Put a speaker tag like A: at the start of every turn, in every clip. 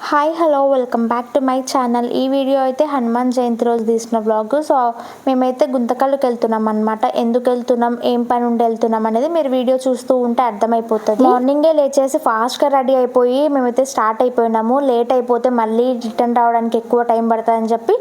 A: Hi hello welcome back to my channel. ఈ video అయితే హనుమాన్ జయంతి రోజు తీసిన బ్లాగ్. సో మేమైతే గుంతకల్లుకి వెళ్తున్నాం అనమాట. ఎందుకు వెళ్తున్నాం, ఏం పని ఉండి వెళ్తున్నాం అనేది మీరు వీడియో చూస్తూ ఉంటే అర్థమైపోతుంది. మార్నింగే లేచేసి ఫాస్ట్గా రెడీ అయిపోయి మేమైతే స్టార్ట్ అయిపోయినాము. లేట్ అయిపోతే మళ్ళీ రిటర్న్ రావడానికి ఎక్కువ టైం పడుతుందని చెప్పి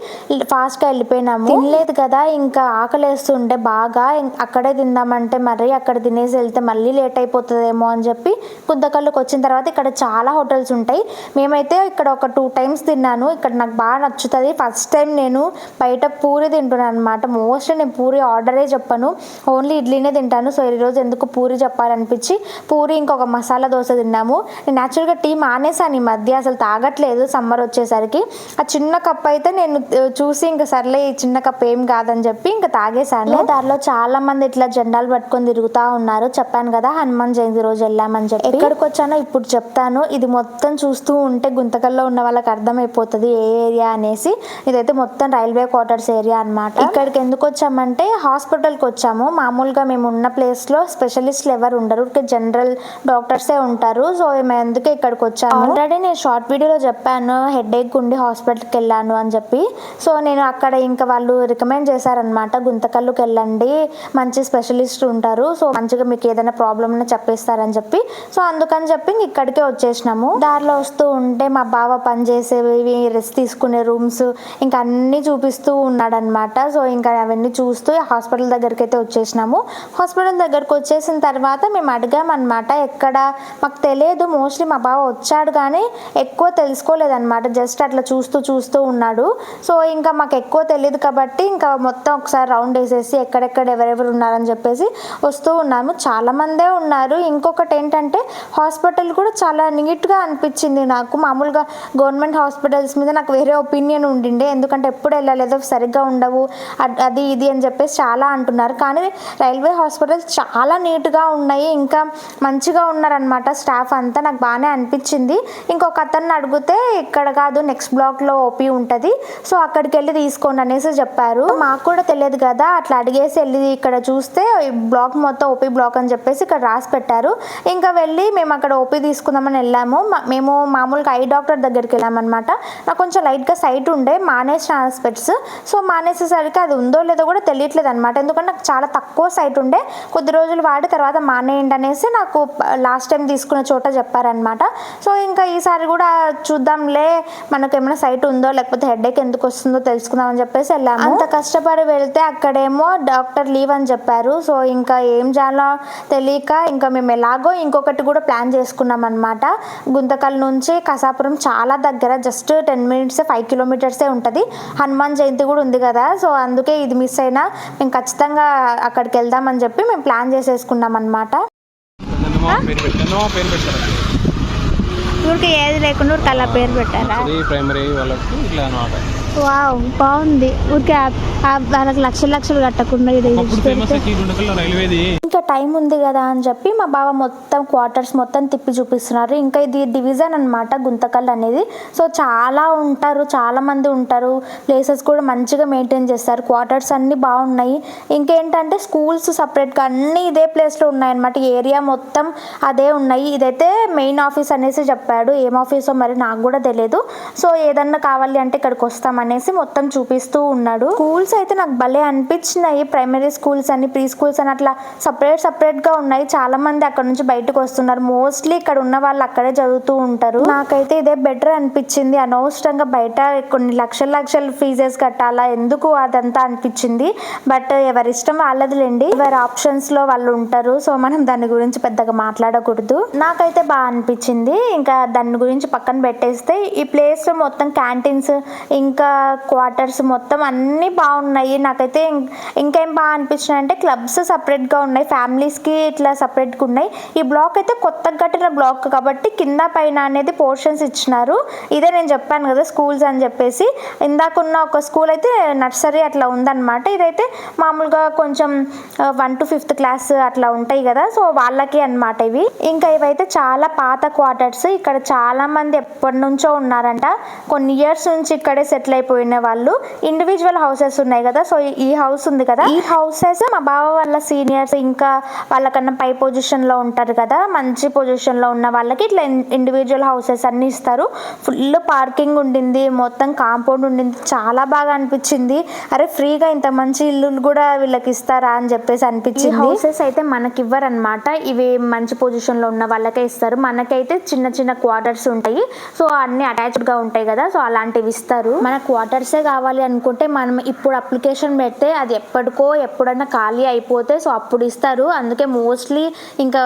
A: ఫాస్ట్గా వెళ్ళిపోయినాము. తినలేదు కదా, ఇంకా ఆకలి వేస్తుంటే బాగా అక్కడే తిందామంటే మరి అక్కడ తినేసి వెళ్తే మళ్ళీ లేట్ అయిపోతుందేమో అని చెప్పి గుంతకల్లుకి వచ్చిన తర్వాత ఇక్కడ చాలా హోటల్స్ ఉంటాయి. మేమైతే ఇక్కడ ఒక 2 times తిన్నాను. ఇక్కడ నాకు బాగా నచ్చుతుంది. ఫస్ట్ టైం నేను బయట పూరి తింటున్నాను అనమాట. మోస్ట్లీ నేను పూరి ఆర్డరే చెప్పను, ఓన్లీ ఇడ్లీనే తింటాను. సో ఈరోజు ఎందుకు పూరి చెప్పాలనిపించి పూరి ఇంకొక మసాలా దోశ తిన్నాము. నేను యాక్చువల్గా టీ మానేసాను ఈ మధ్య, అసలు తాగట్లేదు సమ్మర్ వచ్చేసరికి. ఆ చిన్న కప్ అయితే నేను చూసి ఇంకా సర్లే ఈ చిన్న కప్ ఏం కాదని చెప్పి ఇంకా తాగేశాను. దారిలో చాలా మంది ఇట్లా జెండాలు పట్టుకొని తిరుగుతూ ఉన్నారు. చెప్పాను కదా హనుమాన్ జయంతి రోజు వెళ్ళామని చెప్పి. ఎక్కడికి వచ్చానో ఇప్పుడు చెప్తాను. ఇది మొత్తం చూస్తూ ఉంటే గుంతకల్లో ఉన్న వాళ్ళకి అర్థమైపోతుంది ఏ ఏరియా అనేసి. ఇదైతే మొత్తం రైల్వే క్వార్టర్స్ ఏరియా అనమాట. ఇక్కడికి ఎందుకు వచ్చామంటే హాస్పిటల్కి వచ్చాము. మామూలుగా మేము ఉన్న ప్లేస్లో స్పెషలిస్ట్లు ఎవరు ఉండరు, జనరల్ డాక్టర్సే ఉంటారు. సో మేము అందుకే ఇక్కడికి వచ్చాము. ఆల్రెడీ నేను షార్ట్ వీడియోలో చెప్పాను హెడేక్ ఉండి హాస్పిటల్కి వెళ్ళాను అని చెప్పి. సో నేను అక్కడ ఇంకా వాళ్ళు రికమెండ్ చేశారనమాట, గుంతకల్లుకి వెళ్ళండి, మంచి స్పెషలిస్ట్ ఉంటారు, సో మంచిగా మీకు ఏదైనా ప్రాబ్లమ్ ఉన్నా చెప్పేస్తారని చెప్పి. సో అందుకని చెప్పి ఇక్కడికే వచ్చేసినాము. దారిలో వస్తూ ఉంటే మా బావ పనిచేసేవి, రెస్ట్ తీసుకునే రూమ్స్ ఇంకా అన్నీ చూపిస్తూ ఉన్నాడనమాట. సో ఇంకా అవన్నీ చూస్తూ హాస్పిటల్ దగ్గరికి అయితే వచ్చేసినాము. హాస్పిటల్ దగ్గరకు వచ్చేసిన తర్వాత మేము అడిగామన్నమాట ఎక్కడ మాకు తెలియదు. మోస్ట్లీ మా బావ వచ్చాడు కానీ ఎక్కువ తెలుసుకోలేదన్నమాట, జస్ట్ అట్లా చూస్తూ ఉన్నాడు. సో ఇంకా మాకు ఎక్కువ తెలియదు కాబట్టి ఇంకా మొత్తం ఒకసారి రౌండ్ వేసేసి ఎక్కడెక్కడ ఎవరెవరు ఉన్నారని చెప్పేసి వస్తూ ఉన్నాము. చాలామందే ఉన్నారు. ఇంకొకటి ఏంటంటే హాస్పిటల్ కూడా చాలా నీట్గా అనిపించింది నాకు. మామూలుగా గవర్నమెంట్ హాస్పిటల్స్ మీద నాకు వేరే ఒపీనియన్ ఉండిండే, ఎందుకంటే ఎప్పుడు వెళ్ళలేదో సరిగ్గా ఉండవు అది ఇది అని చెప్పేసి చాలా అంటున్నారు. కానీ రైల్వే హాస్పిటల్స్ చాలా నీట్గా ఉన్నాయి, ఇంకా మంచిగా ఉన్నారనమాట స్టాఫ్ అంతా. నాకు బాగానే అనిపించింది. ఇంకొక అతన్ని అడిగితే ఇక్కడ కాదు నెక్స్ట్ బ్లాక్లో ఓపీ ఉంటుంది, సో అక్కడికి వెళ్ళి తీసుకోండి అనేసి చెప్పారు. మాకు కూడా తెలియదు కదా, అట్లా అడిగేసి వెళ్ళి ఇక్కడ చూస్తే బ్లాక్ మొత్తం ఓపీ బ్లాక్ అని చెప్పేసి ఇక్కడ రాసి పెట్టారు. ఇంకా వెళ్ళి మేము అక్కడ ఓపీ తీసుకుందామని వెళ్ళాము. మేము మామూలుగా ఐ డాక్టర్ దగ్గరికి వెళ్ళామన్నమాట. నాకు కొంచెం లైట్గా సైట్ ఉండే, మానేసిన స్పెట్స్. సో మానేసేసరికి అది ఉందో లేదో కూడా తెలియట్లేదు అనమాట, ఎందుకంటే నాకు చాలా తక్కువ సైట్ ఉండే. కొద్ది రోజులు వాడి తర్వాత మానేయండి అనేసి నాకు లాస్ట్ టైం తీసుకున్న చోట చెప్పారనమాట. సో ఇంకా ఈసారి కూడా చూద్దాంలే, మనకు ఏమైనా సైట్ ఉందో లేకపోతే హెడేక్ ఎందుకు వస్తుందో తెలుసుకుందాం అని చెప్పేసి వెళ్ళాము. అంత కష్టపడి వెళ్తే అక్కడేమో డాక్టర్ లీవ్ అని చెప్పారు. సో ఇంకా ఏం చేయాలో తెలియక ఇంకా మేము ఎలాగో ఇంకొకటి కూడా ప్లాన్ చేసుకున్నాం అనమాట. గుంతకల్ నుంచి కసాపురం చాలా దగ్గర, జస్ట్ 10 minutes 5 kilometers ఉంటుంది. హనుమాన్ జయంతి కూడా ఉంది కదా, సో అందుకే ఇది మిస్ అయినా మేము ఖచ్చితంగా అక్కడికి వెళ్దామని చెప్పి మేము ప్లాన్ చేసేసుకున్నాం అనమాట. ఊరికి ఏది లేకుండా ఊరికి అలా పేరు పెట్టారా? వావ్ బాగుంది. ఊరికే వాళ్ళకి లక్షలు కట్టకుండా ఇంకా టైం ఉంది కదా అని చెప్పి మా బావ మొత్తం క్వార్టర్స్ మొత్తం తిప్పి చూపిస్తున్నారు. ఇంకా ఇది డివిజన్ అనమాట గుంతకల్ అనేది. సో చాలా ఉంటారు, చాలా మంది ఉంటారు. ప్లేసెస్ కూడా మంచిగా మెయింటైన్ చేస్తారు. క్వార్టర్స్ అన్నీ బాగున్నాయి. ఇంకేంటంటే స్కూల్స్ సపరేట్గా అన్నీ ఇదే ప్లేస్లో ఉన్నాయన్నమాట. ఏరియా మొత్తం అదే ఉన్నాయి. ఇదైతే మెయిన్ ఆఫీస్ అనేసి చెప్పాడు, ఏం ఆఫీసో మరి నాకు కూడా తెలియదు. సో ఏదన్నా కావాలి అంటే ఇక్కడికి వస్తామనేసి మొత్తం చూపిస్తూ ఉన్నాడు. స్కూల్స్ అయితే నాకు భలే అనిపించినాయి. ప్రైమరీ స్కూల్స్ అని, ప్రీ స్కూల్స్ అని అట్లా సపరేట్గా ఉన్నాయి. చాలా మంది అక్కడ నుంచి బయటకు వస్తున్నారు. మోస్ట్లీ ఇక్కడ ఉన్న వాళ్ళు అక్కడే చదువుతూ ఉంటారు. నాకైతే ఇదే బెటర్ అనిపించింది. అనవసరంగా బయట కొన్ని లక్షల ఫీజెస్ కట్టాలా ఎందుకు అదంతా అనిపించింది. బట్ ఎవరి ఇష్టం వాళ్ళదిలేండి, ఎవరి ఆప్షన్స్ లో వాళ్ళు ఉంటారు. సో మనం దాని గురించి పెద్దగా మాట్లాడకూడదు. నాకైతే బాగా అనిపించింది. ఇంకా దాని గురించి పక్కన పెట్టేస్తే ఈ ప్లేస్ లో మొత్తం క్యాంటీన్స్ ఇంకా క్వార్టర్స్ మొత్తం అన్నీ బాగున్నాయి. నాకైతే ఇంకేం బాగా అనిపించినాయి అంటే క్లబ్స్ సపరేట్గా ఉన్నాయి, ఫ్యామిలీస్కి ఇట్లా సపరేట్గా ఉన్నాయి. ఈ బ్లాక్ అయితే కొత్తగా కట్టిన బ్లాక్ కాబట్టి కింద పైన అనేది పోర్షన్స్ ఇచ్చినారు. ఇదే నేను చెప్పాను కదా స్కూల్స్ అని చెప్పేసి. ఇందాకున్న ఒక స్కూల్ అయితే నర్సరీ అట్లా ఉందన్నమాట. ఇదైతే మామూలుగా కొంచెం 1 to 5th class అట్లా ఉంటాయి కదా, సో వాళ్ళకి అనమాట ఇవి. ఇంకా ఇవైతే చాలా పాత క్వార్టర్స్. ఇక్కడ చాలా మంది ఎప్పటి నుంచో ఉన్నారంట, కొన్ని ఇయర్స్ నుంచి ఇక్కడే సెటిల్ అయిపోయిన వాళ్ళు. ఇండివిజువల్ హౌసెస్ ఉన్నాయి కదా, సో ఈ హౌస్ ఉంది కదా, ఈ హౌసెస్ మా బావ వాళ్ళ సీనియర్స్ ఇంకా వాళ్ళకన్నా పై పొజిషన్లో ఉంటారు కదా, మంచి పొజిషన్లో ఉన్న వాళ్ళకి ఇట్లా ఇండివిజువల్ హౌసెస్ అన్నీ ఇస్తారు. ఫుల్ పార్కింగ్ ఉండింది, మొత్తం కాంపౌండ్ ఉండింది, చాలా బాగా అనిపించింది. అరే ఫ్రీగా ఇంత మంచి ఇల్లు కూడా వీళ్ళకి ఇస్తారా అని చెప్పేసి అనిపించింది. హౌసెస్ అయితే మనకి ఇవ్వరనమాట, ఇవి మంచి పొజిషన్లో ఉన్న వాళ్ళకే ఇస్తారు. మనకైతే చిన్న చిన్న క్వార్టర్స్ ఉంటాయి, సో అన్ని అటాచ్డ్గా ఉంటాయి కదా, సో అలాంటివి ఇస్తారు. మన క్వార్టర్సే కావాలి అనుకుంటే మనం ఇప్పుడు అప్లికేషన్ పెడితే అది ఎప్పుడైనా ఖాళీ అయిపోతే సో అప్పుడు ఇస్తారు. అందుకే మోస్ట్లీ ఇంకా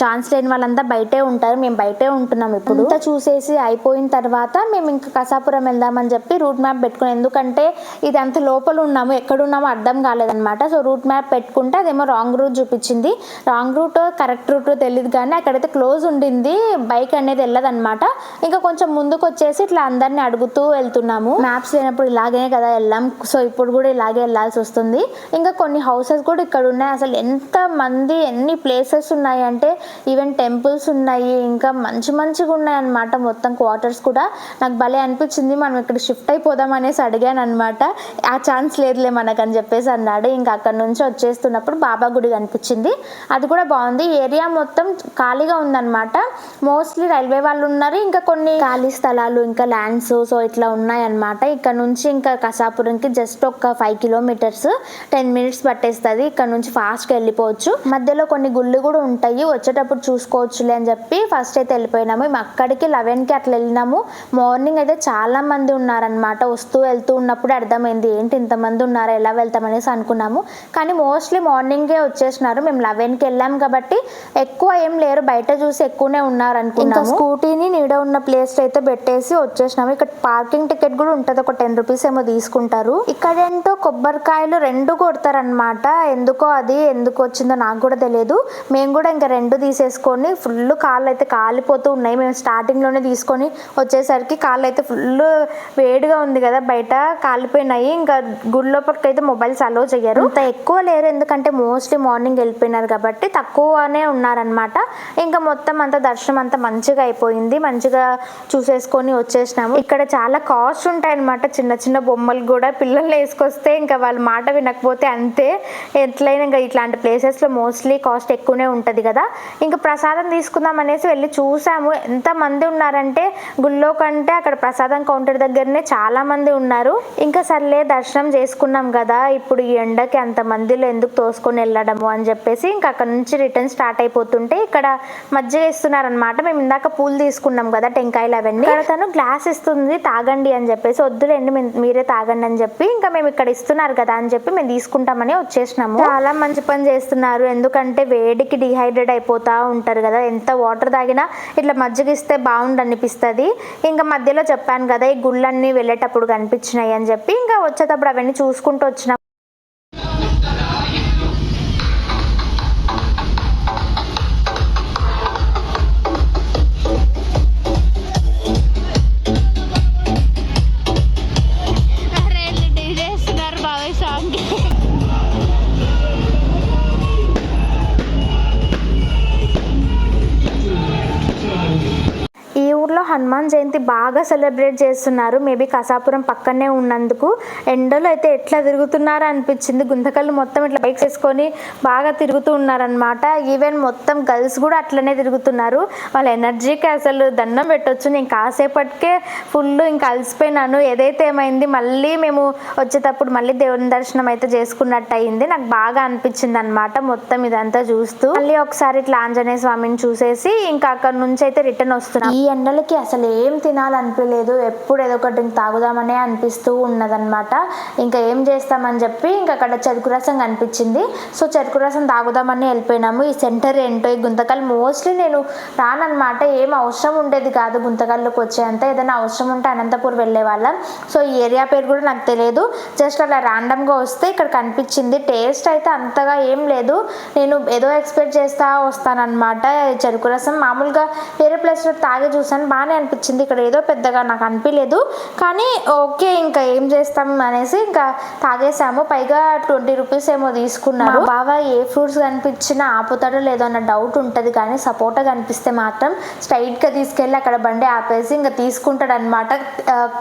A: ఛాన్స్ లేని వాళ్ళంతా బయటే ఉంటారు. మేము బయటే ఉంటున్నాం. ఇప్పుడు ఇంత చూసేసి అయిపోయిన తర్వాత మేము ఇంకా కసాపురం వెళ్దామని చెప్పి రూట్ మ్యాప్ పెట్టుకున్నాం. ఎందుకంటే ఇది అంత లోపల ఉన్నాము, ఎక్కడున్నామో అర్థం కాలేదనమాట. సో రూట్ మ్యాప్ పెట్టుకుంటే అదేమో రాంగ్ రూట్ చూపించింది. రాంగ్ రూట్ కరెక్ట్ రూట్ తెలియదు, కానీ అక్కడైతే క్లోజ్ ఉండింది, బైక్ అనేది వెళ్ళదనమాట. ఇంకా కొంచెం ముందుకు వచ్చేసి ఇట్లా అందరినీ అడుగుతూ వెళ్తున్నాము. మ్యాప్స్ లేనప్పుడు ఇలాగే కదా వెళ్ళాం, సో ఇప్పుడు కూడా ఇలాగే వెళ్ళాల్సి వస్తుంది. ఇంకా కొన్ని హౌసెస్ కూడా ఇక్కడ ఉన్నాయి. అసలు ఎంత మంది, ఎన్ని ప్లేసెస్ ఉన్నాయి అంటే ఈవెన్ టెంపుల్స్ ఉన్నాయి, ఇంకా మంచిగా ఉన్నాయి అనమాట. మొత్తం క్వార్టర్స్ కూడా నాకు భలే అనిపించింది. మనం ఇక్కడ షిఫ్ట్ అయిపోదాం అనేసి అడిగాను అనమాట. ఆ ఛాన్స్ లేదులే మనకని చెప్పేసి అన్నాడు. ఇంకా అక్కడ నుంచి వచ్చేస్తున్నప్పుడు బాబా గుడి కనిపించింది, అది కూడా బాగుంది. ఏరియా మొత్తం ఖాళీగా ఉందన్నమాట. మోస్ట్లీ రైల్వే వాళ్ళు ఉన్నారు, ఇంకా కొన్ని ఖాళీ స్థలాలు ఇంకా ల్యాండ్స్ సో ఇట్లా ఉన్నాయన్నమాట. ఇక్కడ నుంచి ఇంకా కసాపురంకి జస్ట్ ఒక 5 కిలోమీటర్స్ 10 మినిట్స్ పట్టేస్తుంది. ఇక్కడ నుంచి ఫాస్ట్గా వెళ్ళిపోవచ్చు. మధ్యలో కొన్ని గుళ్ళు కూడా ఉంటాయి, వచ్చేటప్పుడు చూసుకోవచ్చులే అని చెప్పి ఫస్ట్ అయితే వెళ్ళిపోయినాము. మేము అక్కడికి 11కి అట్లా వెళ్ళినాము. మార్నింగ్ అయితే చాలా మంది ఉన్నారనమాట. వస్తూ వెళ్తూ ఉన్నప్పుడు అర్థమైంది ఏంటి ఇంతమంది ఉన్నారా, ఎలా వెళ్తామనేసి అనుకున్నాము. కానీ మోస్ట్లీ మార్నింగే వచ్చేసినారు. మేము 11కి వెళ్ళాము కాబట్టి ఎక్కువ ఏం లేరు, బయట చూసి ఎక్కువనే ఉన్నారు అనుకున్నాము. ఇంకా స్కూటీని నీడ ఉన్న ప్లేస్ అయితే పెట్టేసి వచ్చేసినాము. ఇక్కడ పార్కింగ్ టికెట్ కూడా ఉంటుంది, ఒక 10 రూపీస్ ఏమో తీసుకుంటారు. ఇక్కడేంటో కొబ్బరికాయలు 2 కొడతారనమాట. ఎందుకో అది ఎందుకు వచ్చిందో నాకు కూడా తెలియదు. మేము కూడా ఇంకా 2 తీసేసుకొని ఫుల్ కాళ్ళు అయితే కాలిపోతూ ఉన్నాయి. మేము స్టార్టింగ్లోనే తీసుకొని వచ్చేసరికి కాళ్ళు అయితే ఫుల్ వేడిగా ఉంది కదా, బయట కాలిపోయినాయి. ఇంకా గుడి లోపలికి అయితే మొబైల్స్ అలో చేయరు, అంత ఎక్కువ లేరు, ఎందుకంటే మోస్ట్లీ మార్నింగ్ వెళ్ళిపోయినారు కాబట్టి తక్కువనే ఉన్నారనమాట. ఇంకా మొత్తం అంతా దర్శనం అంతా మంచిగా అయిపోయింది, మంచిగా చూసేసుకొని వచ్చేసినాము. ఇక్కడ చాలా కాస్ట్ ఉంటాయి అనమాట, చిన్న చిన్న బొమ్మలు కూడా. పిల్లల్ని వేసుకొస్తే ఇంకా వాళ్ళ మాట వినకపోతే అంతే. ఎట్లయినా ఇంకా ఇట్లాంటి ప్లేసెస్లో మోస్ట్లీ కాస్ట్ ఎక్కువనే ఉంటుంది కదా. ఇంకా ప్రసాదం తీసుకుందాం అనేసి వెళ్ళి చూసాము. ఎంతమంది ఉన్నారంటే గుళ్ళో కంటే అక్కడ ప్రసాదం కౌంటర్ దగ్గరనే చాలా మంది ఉన్నారు. ఇంకా సర్లే దర్శనం చేసుకున్నాం కదా, ఇప్పుడు ఈ ఎండకి అంత మందిలో ఎందుకు తోసుకొని వెళ్ళడము అని చెప్పేసి ఇంకా అక్కడ నుంచి రిటర్న్ స్టార్ట్ అయిపోతుంటే ఇక్కడ మజ్జిగ ఇస్తున్నారనమాట. మేము ఇందాక పూలు తీసుకున్నాం కదా, టెంకాయలు అవన్నీ. ఇక్కడ తను గ్లాస్ ఇస్తుంది తాగండి అని చెప్పేసి, వద్దులేండి మీరే తాగండి అని చెప్పి ఇంకా మేము ఇక్కడ ఇస్తున్నారు కదా అని చెప్పి మేము తీసుకుంటామని వచ్చేసినాము. చాలా మంచి పని చేస్తున్నారు, ఎందుకంటే వేడికి డిహైడ్రేట్ అయిపోతా ఉంటారు కదా, ఎంత వాటర్ తాగినా ఇట్లా మజ్జిగ ఇస్తే బాగుండు అనిపిస్తుంది. ఇంకా మధ్యలో చెప్పాను కదా ఈ గుళ్ళన్నీ వెళ్ళేటప్పుడు కనిపించినాయి అని చెప్పి, ఇంకా వచ్చేటప్పుడు అవన్నీ చూసుకుంటూ వచ్చినాం. హనుమాన్ జయంతి బాగా సెలబ్రేట్ చేస్తున్నారు. మేబీ కసాపురం పక్కనే ఉన్నందుకు. ఎండలో అయితే ఎట్లా తిరుగుతున్నారో అనిపించింది. గుంతకళ్ళు మొత్తం ఇట్లా బైక్స్ వేసుకొని బాగా తిరుగుతూ ఉన్నారనమాట. ఈవెన్ మొత్తం గర్ల్స్ కూడా అట్లనే తిరుగుతున్నారు. వాళ్ళ ఎనర్జీకి అసలు దండం పెట్టొచ్చు. నేను కాసేపటికే ఫుల్ ఇంకా అలసిపోయినాను. ఏదైతే ఏమైంది, మళ్ళీ మేము వచ్చేటప్పుడు మళ్ళీ దేవుని దర్శనం అయితే చేసుకున్నట్టు అయింది. నాకు బాగా అనిపించింది అనమాట మొత్తం ఇదంతా చూస్తూ. మళ్ళీ ఒకసారి ఇట్లా ఆంజనేయ స్వామిని చూసేసి ఇంకా అక్కడ నుంచి అయితే రిటర్న్ వస్తున్నాం. ఈ ఎండలకి అసలు ఏం తినాలనిపించలేదు, ఎప్పుడు ఏదో ఒకటి తాగుదామనే అనిపిస్తూ ఉన్నదనమాట. ఇంకా ఏం చేస్తామని చెప్పి ఇంకా అక్కడ చెరుకు రసం కనిపించింది. సో చెరుకు రసం తాగుదామని వెళ్ళిపోయినాము. ఈ సెంటర్ ఏంటో ఈ గుంతకల్ మోస్ట్లీ నేను రానమాట, ఏం అవసరం ఉండేది కాదు గుంతకల్లోకి వచ్చేంత. ఏదైనా అవసరం ఉంటే అనంతపూర్ వెళ్ళే వాళ్ళం. సో ఈ ఏరియా పేరు కూడా నాకు తెలియదు, జస్ట్ అలా ర్యాండమ్గా వస్తే ఇక్కడ కనిపించింది. టేస్ట్ అయితే అంతగా ఏం లేదు, నేను ఏదో ఎక్స్పెక్ట్ చేస్తా వస్తానన్నమాట. చెరుకు రసం మామూలుగా వేరే ప్లేస్లో తాగి చూసాను, బాగానే అనిపించింది. ఇక్కడ ఇక్కడ ఏదో పెద్దగా నాకు అనిపించలేదు, కానీ ఓకే ఇంకా ఏం చేస్తాం అనేసి ఇంకా తాగేసాము. పైగా 20 రూపీస్ ఏమో తీసుకున్నారు. బాగా ఏ ఫ్రూట్స్ కనిపించినా ఆపుతాడో లేదో అన్న డౌట్ ఉంటుంది, కానీ సపోటా కనిపిస్తే మాత్రం స్ట్రైట్గా తీసుకెళ్ళి అక్కడ బండి ఆపేసి ఇంకా తీసుకుంటాడు అనమాట.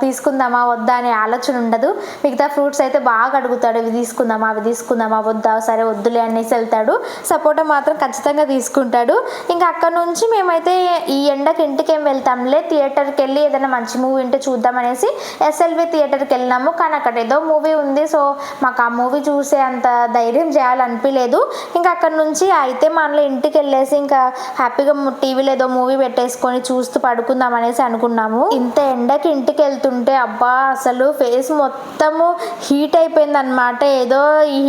A: తీసుకుందామా వద్దా అనే ఆలోచన ఉండదు. మిగతా ఫ్రూట్స్ అయితే బాగా అడుగుతాడు, ఇవి తీసుకుందామా వద్దా, సరే వద్దులే అనేసి వెళ్తాడు. సపోటా మాత్రం ఖచ్చితంగా తీసుకుంటాడు. ఇంకా అక్కడ నుంచి మేమైతే ఈ ఎండకి ఇంటికి ఏం వెళ్తాంలే, థియేటర్కి వెళ్ళి ఏదైనా మంచి మూవీ ఉంటే చూద్దాం అనేసి ఎస్ఎల్వి థియేటర్కి వెళ్ళినాము. కానీ అక్కడ ఏదో మూవీ ఉంది, సో మాకు ఆ మూవీ చూసే అంత ధైర్యం చేయాలనిపించలేదు. ఇంకా అక్కడ నుంచి అయితే మనలో ఇంటికి వెళ్ళేసి ఇంకా హ్యాపీగా టీవీలో ఏదో మూవీ పెట్టేసుకొని చూస్తూ పడుకుందాం అనేసి అనుకున్నాము. ఇంత ఎండకి ఇంటికి వెళ్తుంటే అబ్బా అసలు ఫేస్ మొత్తము హీట్ అయిపోయింది అనమాట. ఏదో ఈ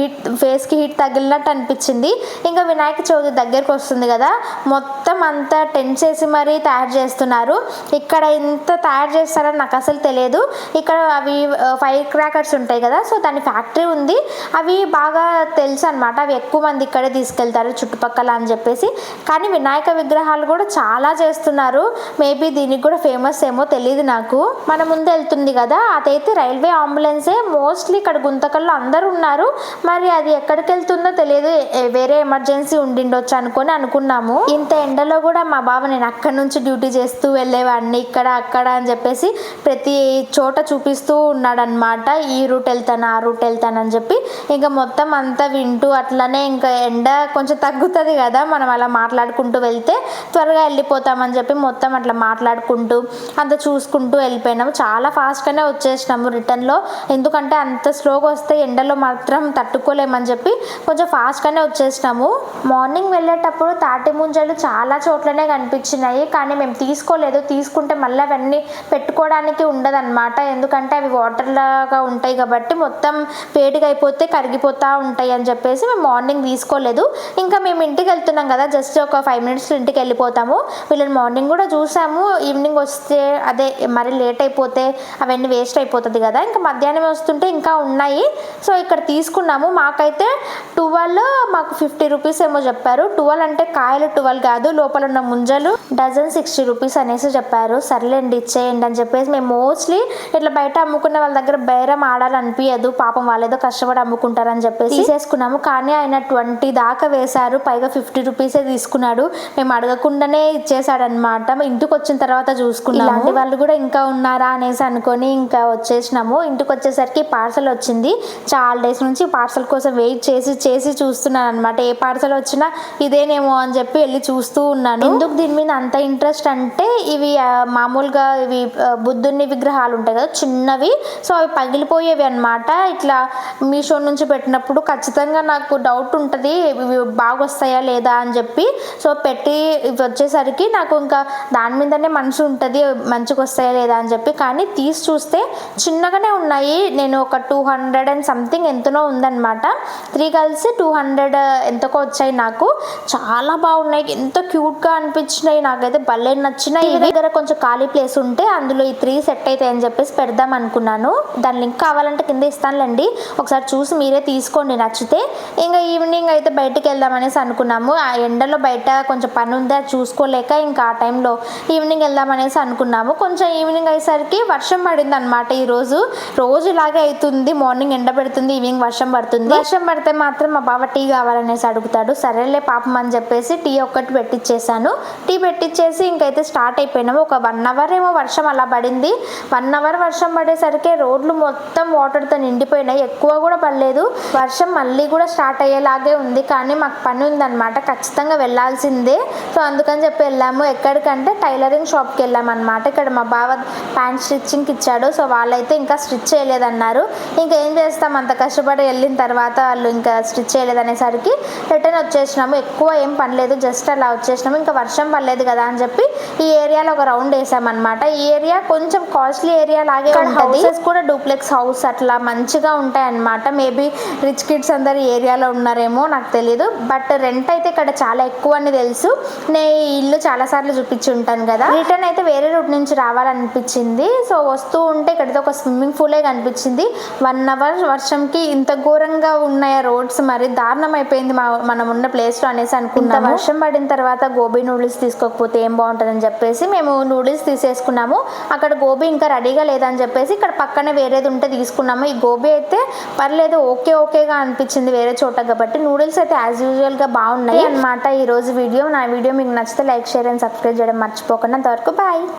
A: ఫేస్కి హీట్ తగిలినట్టు అనిపించింది. ఇంకా వినాయక చవితి దగ్గరికి వస్తుంది కదా, మొత్తం అంతా టెంట్ చేసి మరీ తయారు చేస్తున్నారు. ఇక్కడ ఇంత తయారు చేస్తారని నాకు అసలు తెలియదు. ఇక్కడ అవి ఫైర్ క్రాకర్స్ ఉంటాయి కదా, సో దాని ఫ్యాక్టరీ ఉంది. అవి బాగా తెలుసు అనమాట, అవి ఎక్కువ మంది ఇక్కడే తీసుకెళ్తారు చుట్టుపక్కల అని చెప్పేసి. కానీ వినాయక విగ్రహాలు కూడా చాలా చేస్తున్నారు. మేబీ దీనికి కూడా ఫేమస్ ఏమో తెలియదు నాకు. మన ముందు వెళ్తుంది కదా అదైతే రైల్వే అంబులెన్సే. మోస్ట్లీ ఇక్కడ గుంతకల్లో అందరూ ఉన్నారు, మరి అది ఎక్కడికి వెళ్తుందో తెలియదు, వేరే ఎమర్జెన్సీ ఉండిండొచ్చు అనుకున్నాము. ఇంత ఎండలో కూడా మా బావ నేను అక్కడ నుంచి డ్యూటీ చేస్తూ వెళ్ళేవాడిని, ఇక్కడ అక్కడ అని చెప్పేసి ప్రతి చోట చూపిస్తూ ఉన్నాడనమాట. ఈ రూట్ వెళ్తాను ఆ రూట్ వెళ్తాను అని చెప్పి. ఇంకా మొత్తం అంతా వింటూ అట్లనే ఇంకా ఎండ కొంచెం తగ్గుతుంది కదా మనం అలా మాట్లాడుకుంటూ వెళ్తే త్వరగా వెళ్ళిపోతామని చెప్పి మొత్తం అట్లా మాట్లాడుకుంటూ అంత చూసుకుంటూ వెళ్ళిపోయినాము. చాలా ఫాస్ట్గానే వచ్చేసినాము రిటర్న్లో, ఎందుకంటే అంత స్లోగా వస్తే ఎండలో మాత్రం తట్టుకోలేమని చెప్పి కొంచెం ఫాస్ట్గానే వచ్చేసినాము. మార్నింగ్ వెళ్ళేటప్పుడు తాటి ముంజలు చాలా చోట్లనే కనిపించినాయి, కానీ మేము తీసుకోలేదు. తీసుకుంటే మళ్ళీ అవన్నీ పెట్టుకోవడానికి ఉండదన్నమాట, ఎందుకంటే అవి వాటర్ లాగా ఉంటాయి కాబట్టి మొత్తం వేడిగా అయిపోతే కరిగిపోతూ ఉంటాయి అని చెప్పేసి మేము మార్నింగ్ తీసుకోలేదు. ఇంకా మేము ఇంటికి వెళ్తున్నాం కదా, జస్ట్ ఒక 5 మినిట్స్లో ఇంటికి వెళ్ళిపోతాము. వీళ్ళని మార్నింగ్ కూడా చూసాము, ఈవినింగ్ వస్తే అదే మరి లేట్ అయిపోతే అవన్నీ వేస్ట్ అయిపోతుంది కదా, ఇంకా మధ్యాహ్నం వస్తుంటే ఇంకా ఉన్నాయి. సో ఇక్కడ తీసుకున్నాము. మాకైతే 12 మాకు 50 రూపీస్ ఏమో చెప్పారు. 12 అంటే కాయలు 12 కాదు, లోపల ఉన్న ముంజలు డజన్ 60 రూపీస్ అనేసి చెప్పారు. సర్లేండి ఇచ్చేయండి అని చెప్పేసి మేము మోస్ట్లీ ఇట్లా బయట అమ్ముకున్న వాళ్ళ దగ్గర బేరం ఆడాలనిపించదు, పాపం వాళ్ళేదో కష్టపడి అమ్ముకుంటారని చెప్పేసి తీసేసుకున్నాము. కానీ ఆయన 20 దాకా వేశారు, పైగా 50 రూపీసే తీసుకున్నాడు. మేము అడగకుండానే ఇచ్చేసాడనమాట. ఇంటికి వచ్చిన తర్వాత చూసుకున్నాము, ఇలాంటి వాళ్ళు కూడా ఇంకా ఉన్నారా అనేసి అనుకొని ఇంకా వచ్చేసినాము. ఇంటికి వచ్చేసరికి పార్సల్ వచ్చింది. చాలా డేస్ నుంచి పార్సల్ కోసం వెయిట్ చేసి చూస్తున్నాను అనమాట. ఏ పార్సల్ వచ్చినా ఇదేనేమో అని చెప్పి వెళ్ళి చూస్తూ ఉన్నాను. ఎందుకు దీని మీద అంత ఇంట్రెస్ట్ అంటే ఇవి మామూలుగా ఇవి బుద్ధుని విగ్రహాలు ఉంటాయి కదా చిన్నవి, సో అవి పగిలిపోయేవి అనమాట. ఇట్లా మీషో నుంచి పెట్టినప్పుడు ఖచ్చితంగా నాకు డౌట్ ఉంటుంది ఇవి బాగా వస్తాయా లేదా అని చెప్పి. సో పెట్టి ఇవి వచ్చేసరికి నాకు ఇంకా దాని మీదనే మనసు ఉంటుంది మంచిగా వస్తాయా లేదా అని చెప్పి. కానీ తీసి చూస్తే చిన్నగానే ఉన్నాయి. నేను ఒక 200 అండ్ సంథింగ్ ఎంతనో ఉందన్నమాట. 3 కలిసి 200 ఎంతకో వచ్చాయి. నాకు చాలా బాగున్నాయి, ఎంతో క్యూట్గా అనిపించినాయి, నాకైతే భలే నచ్చినాయి. ఈ దగ్గర కొంచెం ఖాళీ ప్లేస్ ఉంటే అందులో ఈ 3 సెట్ అవుతాయి అని చెప్పేసి పెడదాం అనుకున్నాను. దాని లింక్ కావాలంటే కింద ఇస్తానులేండి, ఒకసారి చూసి మీరే తీసుకోండి నచ్చితే. ఇంకా ఈవినింగ్ అయితే బయటికి వెళ్దాం అనేసి అనుకున్నాము. ఆ ఎండలో బయట కొంచెం పని ఉంది, అది చూసుకోలేక ఇంకా ఆ టైంలో ఈవినింగ్ వెళ్దాం అనేసి అనుకున్నాము. కొంచెం ఈవినింగ్ అయ్యేసరికి వర్షం పడింది అనమాట. రోజు ఇలాగే అవుతుంది, మార్నింగ్ ఎండ పెడుతుంది, ఈవినింగ్ వర్షం పడుతుంది. వర్షం పడితే మాత్రం మా బావ టీ కావాలనేసి అడుగుతాడు. సరేలే పాపం అని చెప్పేసి టీ ఒక్కటి పెట్టించేసాను. టీ పెట్టించేసి ఇంకైతే స్టార్ట్ అయిపోయినాము. ఒక 1 అవర్ ఏమో వర్షం అలా పడింది. 1 అవర్ వర్షం పడేసరికి రోడ్లు మొత్తం వాటర్తో నిండిపోయినాయి, ఎక్కువ కూడా పడలేదు. వర్షం మళ్ళీ కూడా స్టార్ట్ అయ్యేలాగే ఉంది, కానీ మాకు పని ఉందన్నమాట, ఖచ్చితంగా వెళ్ళాల్సిందే. సో అందుకని చెప్పి వెళ్ళాము. ఎక్కడికంటే టైలరింగ్ షాప్కి వెళ్ళామన్నమాట. ఇక్కడ మా బావ ప్యాంట్ స్టిచ్చింగ్కి ఇచ్చాడు. సో వాళ్ళైతే ఇంకా స్టిచ్ చేయలేదన్నారు. ఇంకా ఏం చేస్తాం, అంత కష్టపడి వెళ్ళిన తర్వాత వాళ్ళు ఇంకా స్టిచ్ చేయలేదనేసరికి రిటర్న్ వచ్చేసినాము. ఎక్కువ ఏం పనిలేదు, జస్ట్ అలా వచ్చేసినాము. ఇంకా వర్షం పడలేదు కదా అని చెప్పి ఈ ఏరియాలో ఒక రౌండ్ వేసామన్నమాట. ఈ ఏరియా కొంచెం కాస్ట్లీ ఏరియా లాగే ఉంటుంది. హౌసెస్ కూడా డూప్లెక్స్ హౌస్ అట్లా మంచిగా ఉంటాయి అన్నమాట. మేబీ రిచ్ కిడ్స్ అందరు ఈ ఏరియాలో ఉన్నారేమో నాకు తెలియదు, బట్ రెంట్ అయితే ఇక్కడ చాలా ఎక్కువ అని తెలుసు. నేను ఈ ఇల్లు చాలాసార్లు చూపించి ఉంటాను కదా. రిటర్న్ అయితే వేరే రూట్ నుంచి రావాలనిపించింది. సో వస్తూ ఉంటే ఇక్కడైతే ఒక స్విమ్మింగ్ పూలే కనిపించింది. 1 అవర్ వర్షంకి ఇంత ఘోరంగా ఉన్నాయి రోడ్స్, మరి దారుణం అయిపోయింది మనం ఉన్న ప్లేస్లో అనేసి అనుకుంటాం. వర్షం పడిన తర్వాత గోబీ నూడిల్స్ తీసుకోకపోతే ఏం బాగుంటుందని చెప్పేసి మేము నూడిల్స్ తీసేసుకున్నాము. అక్కడ గోబీ ఇంకా రెడీగా లేదని చెప్పేసి ఇక్కడ పక్కనే వేరేది ఉంటే తీసుకున్నాము. ఈ గోబీ అయితే పర్లేదు, ఓకేగా అనిపించింది వేరే చోట కాబట్టి. నూడిల్స్ అయితే యాజ్ యూజువల్గా బాగున్నాయి అన్నమాట. ఈరోజు వీడియో, నా వీడియో మీకు నచ్చితే లైక్, షేర్ అండ్ సబ్స్క్రైబ్ చేయడం మర్చిపోకండి. అంతవరకు బాయ్.